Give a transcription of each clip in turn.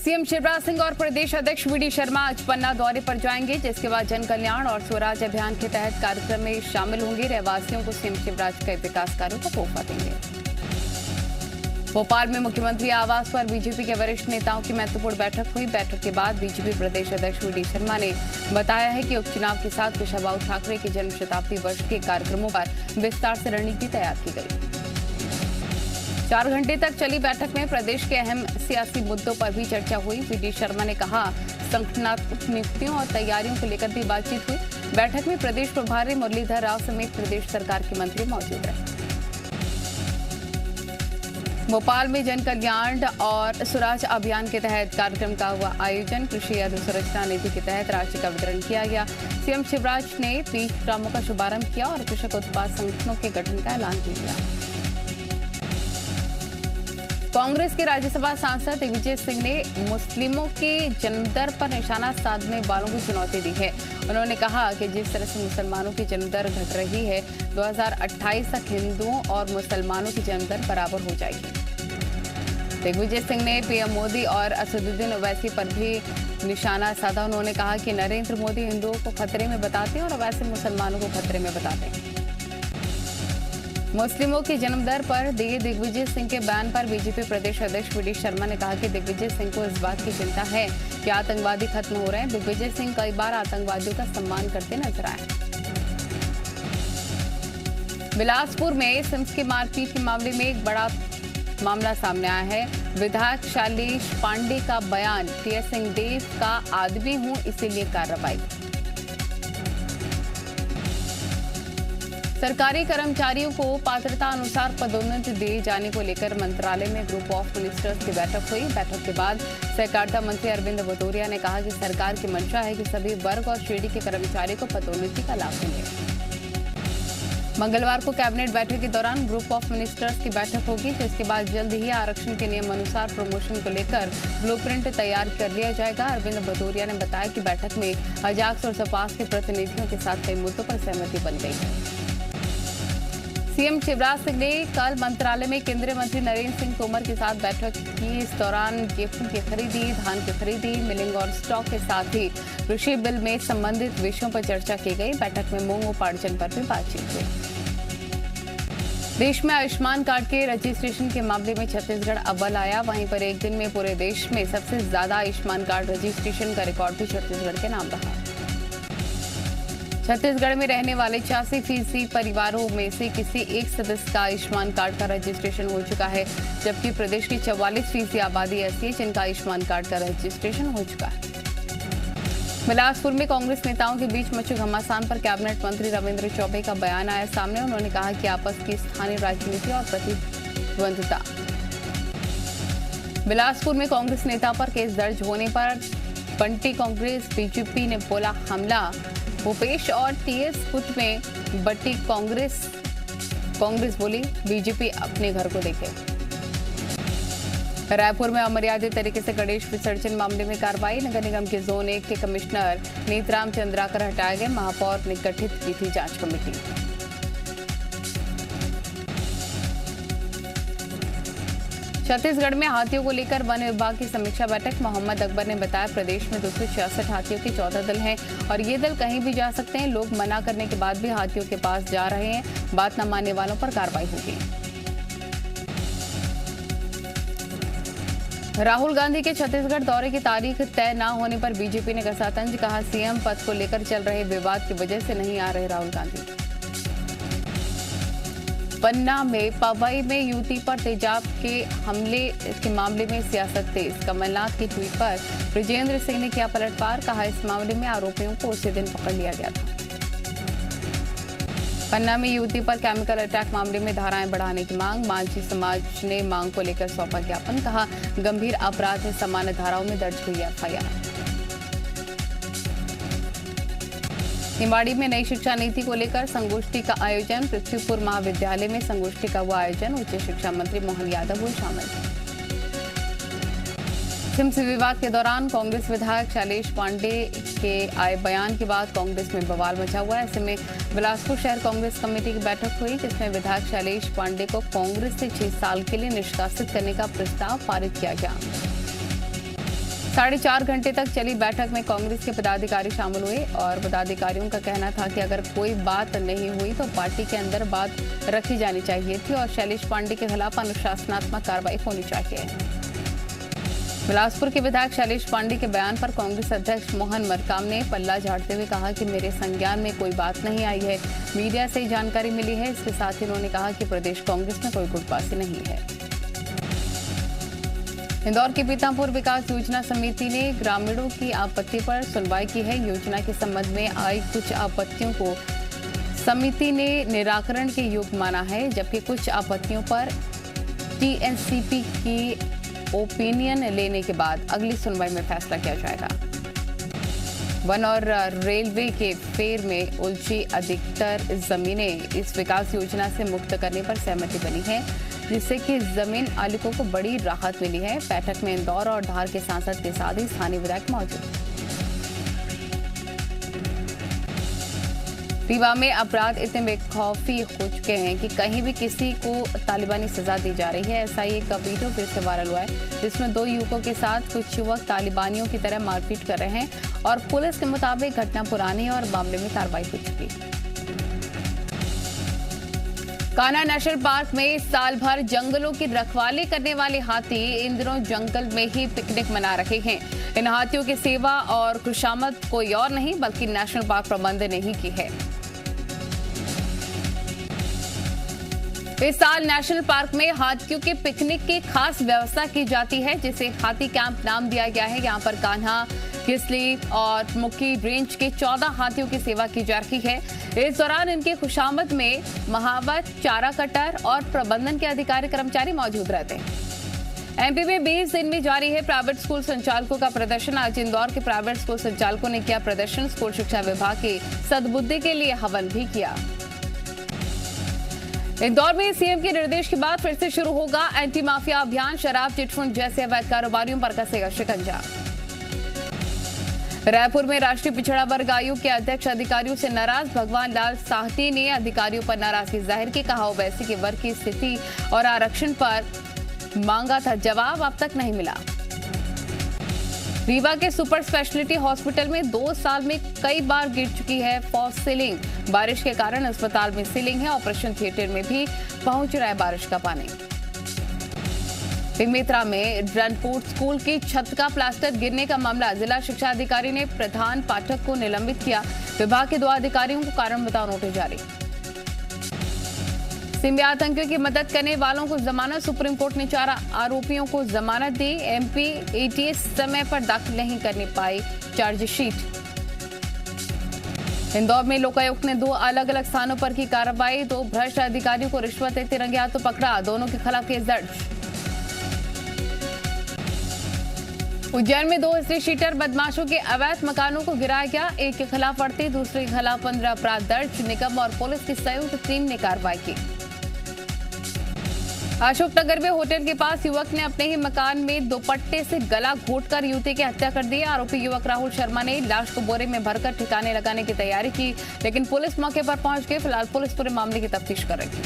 CM Shivraj Singh और प्रदेश अध्यक्ष VD Sharma आज पन्ना दौरे पर जाएंगे, जिसके बाद जन कल्याण और स्वराज अभियान के तहत कार्यक्रम में शामिल होंगे। रहवासियों को सीएम शिवराज के विकास कार्यों का तोहफा देंगे। भोपाल में मुख्यमंत्री आवास पर बीजेपी के वरिष्ठ नेताओं की महत्वपूर्ण बैठक हुई। बैठक के बाद बीजेपी प्रदेश अध्यक्ष वीडी शर्मा ने बताया है कि उपचुनाव के साथ कुशाभाऊ ठाकरे के जन्म शताब्दी वर्ष के कार्यक्रमों पर विस्तार से रणनीति तैयार की गई। 4 घंटे तक चली बैठक में प्रदेश के अहम सियासी मुद्दों पर भी चर्चा हुई। वीडी शर्मा ने कहा, संगठनात्मक नियुक्तियों और तैयारियों को लेकर भी बातचीत हुई। बैठक में प्रदेश प्रभारी मुरलीधर राव समेत प्रदेश सरकार के मंत्री मौजूद रहे। भोपाल में जन कल्याण और स्वराज अभियान के तहत कार्यक्रम का हुआ आयोजन। कृषि अधोसंरचना नीति के तहत राशि का वितरण किया गया। सीएम शिवराज ने बीज प्रोग्रामों का शुभारंभ किया और कृषक उत्पाद संगठनों के गठन का ऐलान किया। कांग्रेस के राज्यसभा सांसद दिग्विजय सिंह ने मुस्लिमों के जन्मदर पर निशाना साधने वालों को चुनौती दी है। उन्होंने कहा कि जिस तरह से मुसलमानों की जन्मदर घट रही है, 2028 तक हिंदुओं और मुसलमानों की जन्मदर बराबर हो जाएगी। दिग्विजय सिंह ने पीएम मोदी और असदुद्दीन ओवैसी पर भी निशाना साधा। उन्होंने कहा कि नरेंद्र मोदी हिंदुओं को खतरे में बताते हैं और ओवैसी मुसलमानों को खतरे में बताते हैं। मुस्लिमों की जन्मदर पर दिए दिग्विजय सिंह के बयान पर बीजेपी प्रदेश अध्यक्ष वीडी शर्मा ने कहा कि दिग्विजय सिंह को इस बात की चिंता है कि आतंकवादी खत्म हो रहे हैं। दिग्विजय सिंह कई बार आतंकवादियों का सम्मान करते नजर आए। बिलासपुर में सिम्स की मारपीट के मामले में एक बड़ा मामला सामने आया है। विधायक शैलेश पांडे का बयान, टीएस सिंहदेव का आदमी हूं इसीलिए कार्रवाई। सरकारी कर्मचारियों को पात्रता अनुसार पदोन्नति दिए जाने को लेकर मंत्रालय में ग्रुप ऑफ मिनिस्टर्स की बैठक हुई। बैठक के बाद सहकारिता मंत्री अरविंद भदौरिया ने कहा कि सरकार की मंशा है कि सभी वर्ग और श्रेणी के कर्मचारियों को पदोन्नति का लाभ मिले। मंगलवार को कैबिनेट बैठक के दौरान ग्रुप ऑफ मिनिस्टर्स की बैठक होगी, जिसके बाद जल्द ही आरक्षण के नियम अनुसार प्रमोशन को लेकर ब्लूप्रिंट तैयार कर लिया जाएगा। अरविंद भदौरिया ने बताया कि बैठक में अजाक्स और सपास के प्रतिनिधियों के साथ कई मुद्दों पर सहमति बन गई है। सीएम शिवराज सिंह ने कल मंत्रालय में केंद्रीय मंत्री नरेंद्र सिंह तोमर के साथ बैठक की। इस दौरान गेहूं की खरीदी, धान की खरीदी, मिलिंग और स्टॉक के साथ ही कृषि बिल में संबंधित विषयों पर चर्चा की गई। बैठक में मूंग उपार्जन पर भी बातचीत हुई। देश में आयुष्मान कार्ड के रजिस्ट्रेशन के मामले में छत्तीसगढ़ अव्वल आया। वहीं पर एक दिन में पूरे देश में सबसे ज्यादा आयुष्मान कार्ड रजिस्ट्रेशन का रिकॉर्ड भी छत्तीसगढ़ के नाम रहा। छत्तीसगढ़ में रहने वाले 86% परिवारों में से किसी एक सदस्य का आयुष्मान कार्ड का रजिस्ट्रेशन हो चुका है, जबकि प्रदेश की 44% आबादी ऐसी है जिनका आयुष्मान कार्ड का रजिस्ट्रेशन हो चुका है। बिलासपुर में कांग्रेस नेताओं के बीच मचे घमासान पर कैबिनेट मंत्री रविंद्र चौबे का बयान आया सामने। उन्होंने कहा कि आपस की स्थानीय राजनीति और प्रतिद्वंद्विता। बिलासपुर में कांग्रेस नेता पर केस दर्ज होने पर बंटी कांग्रेस बीजेपी ने बोला हमला। भूपेश और टीएस बुथ में बटी कांग्रेस बोली बीजेपी अपने घर को देखे। रायपुर में अमर्यादित तरीके से गणेश विसर्जन मामले में कार्रवाई। नगर निगम के जोन 1 के कमिश्नर नीतराम चंद्राकर हटाए गए। महापौर ने गठित की थी जांच कमेटी। छत्तीसगढ़ में हाथियों को लेकर वन विभाग की समीक्षा बैठक। मोहम्मद अकबर ने बताया, प्रदेश में 266 हाथियों के 14 दल हैं और ये दल कहीं भी जा सकते हैं। लोग मना करने के बाद भी हाथियों के पास जा रहे हैं। बात न मानने वालों पर कार्रवाई होगी। राहुल गांधी के छत्तीसगढ़ दौरे की तारीख तय न होने पर बीजेपी ने कसा तंज। कहा, सीएम पद को लेकर चल रहे विवाद की वजह से नहीं आ रहे राहुल गांधी। पन्ना में पवई में युवती पर तेजाब के हमले के मामले में सियासत तेज। कमलनाथ की ट्वीट पर ब्रजेंद्र सिंह ने किया पलटवार। कहा, इस मामले में आरोपियों को उसी दिन पकड़ लिया गया था। पन्ना में युवती पर केमिकल अटैक मामले में धाराएं बढ़ाने की मांग। मांझी समाज ने मांग को लेकर सौंपा ज्ञापन। कहा, गंभीर अपराध में सामान्य धाराओं में दर्ज हुई एफआईआर। निवाड़ी में नई शिक्षा नीति को लेकर संगोष्ठी का आयोजन। पृथ्वीपुर महाविद्यालय में संगोष्ठी का हुआ आयोजन। उच्च शिक्षा मंत्री मोहन यादव हुए शामिल। सिम्स विवाद के दौरान कांग्रेस विधायक शैलेश पांडे के आए बयान के बाद कांग्रेस में बवाल मचा हुआ है। ऐसे में बिलासपुर शहर कांग्रेस कमेटी की बैठक हुई, जिसमें विधायक शैलेश पांडे को कांग्रेस से 6 साल के लिए निष्कासित करने का प्रस्ताव पारित किया गया। 4.5 घंटे तक चली बैठक में कांग्रेस के पदाधिकारी शामिल हुए और पदाधिकारियों का कहना था कि अगर कोई बात नहीं हुई तो पार्टी के अंदर बात रखी जानी चाहिए थी और शैलेश पांडे के खिलाफ अनुशासनात्मक कार्रवाई होनी चाहिए। बिलासपुर के विधायक शैलेश पांडे के बयान पर कांग्रेस अध्यक्ष मोहन मरकाम ने पल्ला झाड़ते हुए कहा कि मेरे संज्ञान में कोई बात नहीं आई है, मीडिया से जानकारी मिली है। इसके साथ ही उन्होंने कहा कि प्रदेश कांग्रेस में कोई गुटबाजी नहीं है। इंदौर की पीतापुर विकास योजना समिति ने ग्रामीणों की आपत्ति पर सुनवाई की है। योजना के संबंध में आई कुछ आपत्तियों को समिति ने निराकरण के योग्य माना है, जबकि कुछ आपत्तियों पर टीएनसीपी की ओपिनियन लेने के बाद अगली सुनवाई में फैसला किया जाएगा। वन और रेलवे के फेर में उलझी अधिकतर जमीनें इस विकास योजना से मुक्त करने पर सहमति बनी है, जिससे कि जमीन मालिकों को बड़ी राहत मिली है। बैठक में इंदौर और धार के सांसद के साथ ही स्थानीय विधायक मौजूद। रीवा में अपराध इतने बेखौफी हो चुके हैं कि कहीं भी किसी को तालिबानी सजा दी जा रही है। ऐसा एक वीडियो फिर से वायरल हुआ है, जिसमें 2 युवकों के साथ कुछ युवक तालिबानियों की तरह मारपीट कर रहे हैं और पुलिस के मुताबिक घटना पुरानी और मामले में कार्रवाई हो चुकी है। कान्हा नेशनल पार्क में साल भर जंगलों की रखवाली करने वाले हाथी इन दिनों जंगल में ही पिकनिक मना रहे हैं। इन हाथियों की सेवा और खुशामद कोई और नहीं बल्कि नेशनल पार्क प्रबंधन ने ही की है। इस साल नेशनल पार्क में हाथियों के पिकनिक की खास व्यवस्था की जाती है, जिसे हाथी कैंप नाम दिया गया है। यहाँ पर कान्हा, किसली और मुक्की रेंज के 14 हाथियों की सेवा की जा रही है। इस दौरान इनके खुशामद में महावत, चारा कटर और प्रबंधन के अधिकारी कर्मचारी मौजूद रहते हैं। एमपी में 20 दिन में जारी है प्राइवेट स्कूल संचालकों का प्रदर्शन। आज इंदौर के प्राइवेट स्कूल संचालकों ने किया प्रदर्शन। स्कूल शिक्षा विभाग की सद्बुद्धि के लिए हवन भी किया। इंदौर में सीएम के निर्देश के बाद फिर से शुरू होगा एंटी माफिया अभियान। शराब, चिटफंड जैसे अवैध कारोबारियों पर कसेगा शिकंजा। रायपुर में राष्ट्रीय पिछड़ा वर्ग आयोग के अध्यक्ष अधिकारियों से नाराज। भगवान लाल साहनी ने अधिकारियों पर नाराजगी जाहिर की। कहा ओबीसी के वर्ग की स्थिति और आरक्षण पर मांगा था जवाब, अब तक नहीं मिला। रीवा के सुपर स्पेशलिटी हॉस्पिटल में 2 साल में कई बार गिर चुकी है फॉल्स सीलिंग। बारिश के कारण अस्पताल में सीलिंग है। ऑपरेशन थिएटर में भी पहुंच रहा है बारिश का पानी। बेमेतरा में रनपुर स्कूल की छत का प्लास्टर गिरने का मामला। जिला शिक्षा अधिकारी ने प्रधान पाठक को निलंबित किया। विभाग के 2 अधिकारियों को कारण बताओ नोटिस जारी। सिंध में आतंकियों की मदद करने वालों को जमानत। सुप्रीम कोर्ट ने 4 आरोपियों को जमानत दी। एमपी एटीएस समय पर दाखिल नहीं करने पाई चार्जशीट। इंदौर में लोकायुक्त ने 2 अलग अलग स्थानों पर की कार्रवाई। 2 भ्रष्ट अधिकारियों को रिश्वत देते रंगे हाथों पकड़ा। दोनों के खिलाफ केस दर्ज। उज्जैन में 2 हिस्ट्री शीटर बदमाशों के अवैध मकानों को गिराया गया। एक के खिलाफ 38, दूसरे के खिलाफ 15 अपराध दर्ज। निगम और पुलिस की संयुक्त टीम ने कार्रवाई की। अशोकनगर में होटल के पास युवक ने अपने ही मकान में दुपट्टे से गला घोंटकर युवती की हत्या कर दी। आरोपी युवक राहुल शर्मा ने लाश को बोरे में भरकर ठिकाने लगाने की तैयारी की, लेकिन पुलिस मौके पर पहुंच गई। फिलहाल पुलिस पूरे मामले की तफ्तीश कर रही है।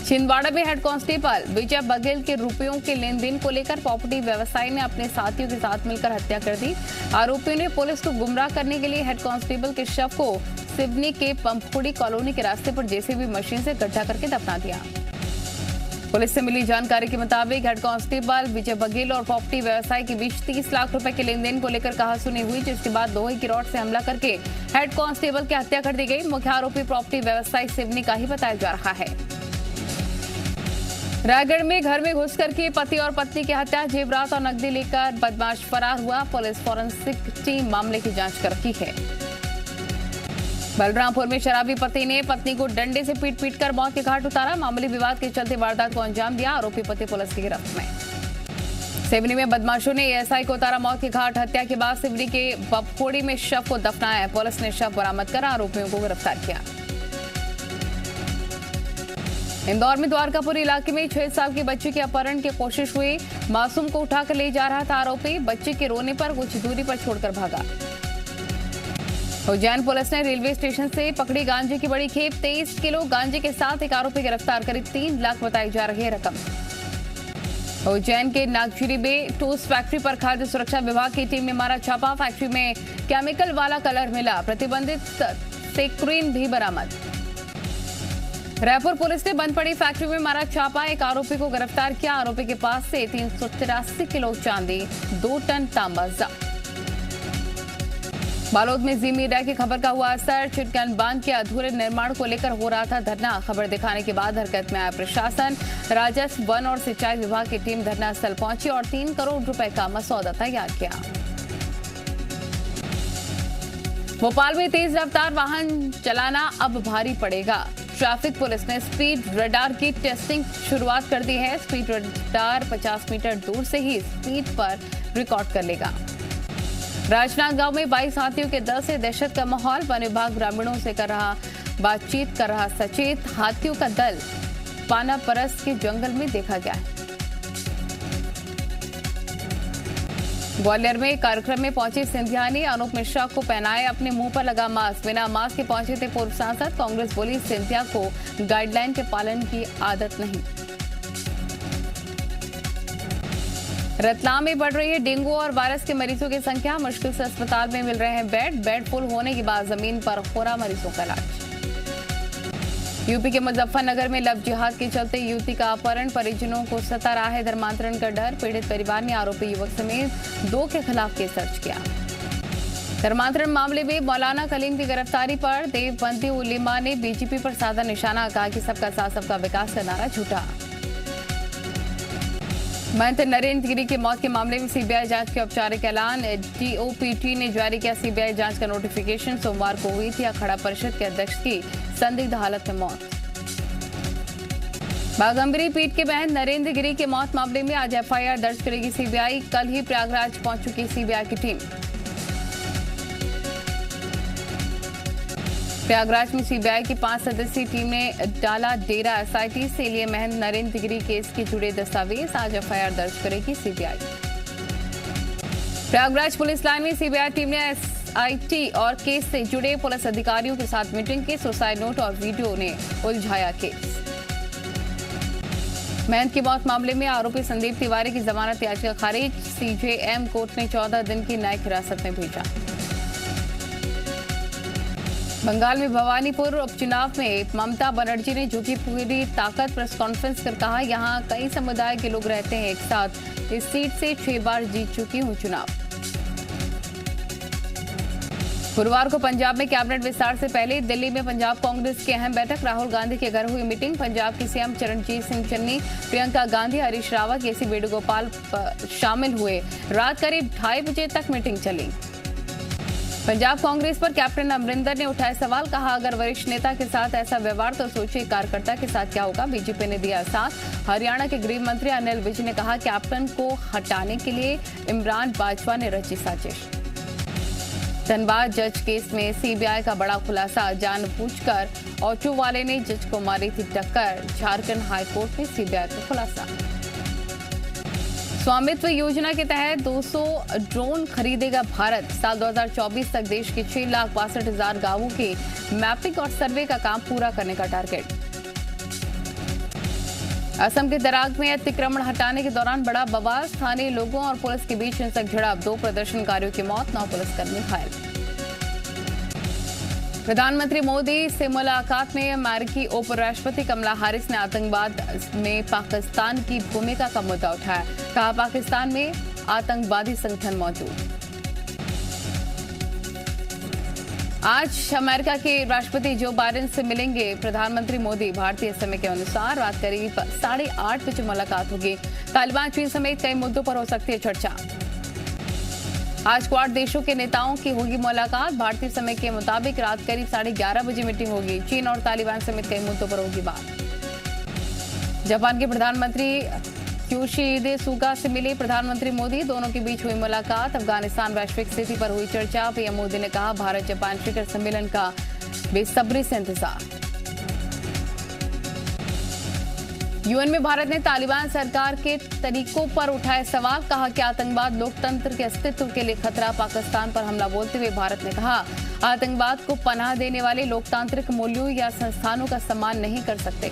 छिंदवाड़ा में हेड कांस्टेबल विजय बघेल के रुपयों के लेन देन को लेकर प्रॉपर्टी व्यवसायी ने अपने साथियों के साथ मिलकर हत्या कर दी। आरोपियों ने पुलिस को गुमराह करने के लिए हेड कांस्टेबल के शव को सिवनी के पंपखुड़ी कॉलोनी के रास्ते पर जेसीबी मशीन से गड्ढा करके दफना दिया। पुलिस से मिली जानकारी के मुताबिक हेड कांस्टेबल विजय बघेल और प्रॉपर्टी व्यवसायी के बीच 30 लाख रुपए के लेन देन को लेकर कहासुनी हुई, जिसके बाद लोहे की रॉड से हमला करके हेड कांस्टेबल की हत्या कर दी गई। मुख्य आरोपी प्रॉपर्टी व्यवसायी सिवनी का ही बताया जा रहा है। रायगढ़ में घर में घुस करके पति और पत्नी की हत्या। जेवरात और नकदी लेकर बदमाश फरार हुआ। पुलिस फॉरेंसिक टीम मामले की जांच कर रही है। बलरामपुर में शराबी पति ने पत्नी को डंडे से पीट कर मौत के घाट उतारा। मामूली विवाद के चलते वारदात को अंजाम दिया। आरोपी पति पुलिस की गिरफ्त में। सिवनी में बदमाशों ने एएसआई को उतारा मौत के घाट। हत्या के बाद सिवनी के बपकोड़ी में शव को दफनाया। पुलिस ने शव बरामद कर आरोपियों को गिरफ्तार किया। इंदौर में द्वारकापुर इलाके में 6 साल की बच्ची के अपहरण की कोशिश हुई। मासूम को उठाकर ले जा रहा था आरोपी। बच्चे के रोने पर कुछ दूरी पर छोड़कर भागा। उज्जैन पुलिस ने रेलवे स्टेशन से पकड़ी गांजे की बड़ी खेप। 23 किलो गांजे के साथ एक आरोपी गिरफ्तार। करीब 3 लाख बताई जा रही है रकम। उज्जैन के नागझिरी में टोस्ट फैक्ट्री पर खाद्य सुरक्षा विभाग की टीम ने मारा छापा। फैक्ट्री में केमिकल वाला कलर मिला, प्रतिबंधित सेक्रीन भी बरामद। रायपुर पुलिस ने बंद पड़ी फैक्ट्री में मारा छापा, एक आरोपी को गिरफ्तार किया। आरोपी के पास से 383 किलो चांदी, 2 टन तांबा जब्त। बालोद में जी मीडिया की खबर का हुआ असर। चिटगन बांध के अधूरे निर्माण को लेकर हो रहा था धरना। खबर दिखाने के बाद हरकत में आया प्रशासन। राजस्व, वन और सिंचाई विभाग की टीम घटना स्थल पहुंची और 3 करोड़ रुपए का मसौदा तैयार किया। भोपाल में तेज रफ्तार वाहन चलाना अब भारी पड़ेगा। ट्रैफिक पुलिस ने स्पीड रडार की टेस्टिंग शुरुआत कर दी है। स्पीड रडार 50 मीटर दूर से ही स्पीड पर रिकॉर्ड कर लेगा। राजनांदगांव में 22 हाथियों के दल से दहशत का माहौल। वन विभाग ग्रामीणों से कर रहा सचेत। हाथियों का दल पानापरस के जंगल में देखा गया है। ग्वालियर में कार्यक्रम में पहुंचे सिंधिया ने अनूप मिश्रा को पहनाए अपने मुंह पर लगा मास्क। बिना मास्क के पहुंचे थे पूर्व सांसद। कांग्रेस बोली सिंधिया को गाइडलाइन के पालन की आदत नहीं। रतलाम में बढ़ रही है डेंगू और वायरस के मरीजों की संख्या। मुश्किल से अस्पताल में मिल रहे हैं बेड फुल होने के बाद जमीन पर हो रहा मरीजों का इलाज। यूपी के मुजफ्फरनगर में लव जिहाद के चलते युवती का अपहरण, परिजनों को सता रहा है धर्मांतरण का डर। पीड़ित परिवार ने आरोपी युवक समेत 2 के खिलाफ केस दर्ज किया। धर्मांतरण मामले में मौलाना कलीम की गिरफ्तारी पर देवबंदी उलेमा ने बीजेपी पर साधा निशाना। कहा कि सबका साथ सबका विकास का नारा झूठा। महंत नरेंद्र गिरी की मौत के मामले में सीबीआई जांच के औपचारिक ऐलान। डीओपीटी ने जारी किया सीबीआई जांच का नोटिफिकेशन। सोमवार को हुई थी अखाड़ा परिषद के अध्यक्ष की संदिग्ध हालत में मौत। बाघम्बरी पीठ के महंत नरेंद्र गिरी की मौत मामले में आज एफआईआर दर्ज करेगी सीबीआई। कल ही प्रयागराज पहुंच चुकी सीबीआई की टीम। प्रयागराज में सीबीआई की 5 सदस्यीय टीम ने डाला डेरा। एसआईटी से लिए महंत नरेंद्र गिरी केस के जुड़े दस्तावेज। आज एफआईआर दर्ज करेगी सीबीआई। प्रयागराज पुलिस लाइन में सीबीआई टीम ने एसआईटी और केस से जुड़े पुलिस अधिकारियों के साथ मीटिंग की। सुसाइड नोट और वीडियो ने उलझाया केस। महंत की मौत मामले में आरोपी संदीप तिवारी की जमानत याचिका खारिज। सीजेएम कोर्ट ने 14 दिन की न्यायिक हिरासत में भेजा। बंगाल में भवानीपुर उपचुनाव में ममता बनर्जी ने झुकी पूरी ताकत। प्रेस कॉन्फ्रेंस कर कहा, यहां कई समुदाय के लोग रहते हैं एक साथ। इस सीट से 6 बार जीत चुकी हूं चुनाव। गुरुवार को पंजाब में कैबिनेट विस्तार से पहले दिल्ली में पंजाब कांग्रेस की अहम बैठक। राहुल गांधी के घर हुई मीटिंग। पंजाब के सीएम चरणजीत सिंह चन्नी, प्रियंका गांधी, हरीश रावत, केसी वेणुगोपाल शामिल हुए। रात करीब 2:30 बजे तक मीटिंग चली। पंजाब कांग्रेस पर कैप्टन अमरिंदर ने उठाए सवाल। कहा, अगर वरिष्ठ नेता के साथ ऐसा व्यवहार तो सोचिए कार्यकर्ता के साथ क्या होगा। बीजेपी ने दिया साथ। हरियाणा के गृह मंत्री अनिल विज ने कहा, कैप्टन को हटाने के लिए इमरान बाजवा ने रची साजिश। धनबाद जज केस में सीबीआई का बड़ा खुलासा। जानबूझकर ऑटो वाले ने जज को मारी थी टक्कर। झारखंड हाईकोर्ट में सीबीआई का खुलासा। स्वामित्व योजना के तहत 200 ड्रोन खरीदेगा भारत। साल 2024 तक देश के 6,62,000 गांवों की मैपिंग और सर्वे का काम पूरा करने का टारगेट। असम के दराग में अतिक्रमण हटाने के दौरान बड़ा बवाल। स्थानीय लोगों और पुलिस के बीच हिंसक झड़प। 2 प्रदर्शनकारियों की मौत, 9 पुलिसकर्मी घायल। प्रधानमंत्री मोदी से मुलाकात में अमेरिकी उपराष्ट्रपति कमला हैरिस ने आतंकवाद में पाकिस्तान की भूमिका का मुद्दा उठाया। कहा, पाकिस्तान में आतंकवादी संगठन मौजूद। आज अमेरिका के राष्ट्रपति जो बाइडेन से मिलेंगे प्रधानमंत्री मोदी। भारतीय समय के अनुसार रात करीब 8:30 बजे मुलाकात होगी। तालिबान, चीन समेत कई मुद्दों पर हो सकती है चर्चा। आज क्वाड देशों के नेताओं की होगी मुलाकात। भारतीय समय के मुताबिक रात करीब 11:30 बजे मीटिंग होगी। चीन और तालिबान समेत कई मुद्दों पर होगी बात। जापान के प्रधानमंत्री योशिहिदे सुगा से मिले प्रधानमंत्री मोदी। दोनों के बीच हुई मुलाकात। अफगानिस्तान वैश्विक स्थिति पर हुई चर्चा। पीएम मोदी ने कहा, भारत जापान शिखर सम्मेलन का बेसब्री से इंतजार। यूएन में भारत ने तालिबान सरकार के तरीकों पर उठाए सवाल। कहा कि आतंकवाद लोकतंत्र के अस्तित्व के लिए खतरा। पाकिस्तान पर हमला बोलते हुए भारत ने कहा, आतंकवाद को पनाह देने वाले लोकतांत्रिक मूल्यों या संस्थानों का सम्मान नहीं कर सकते।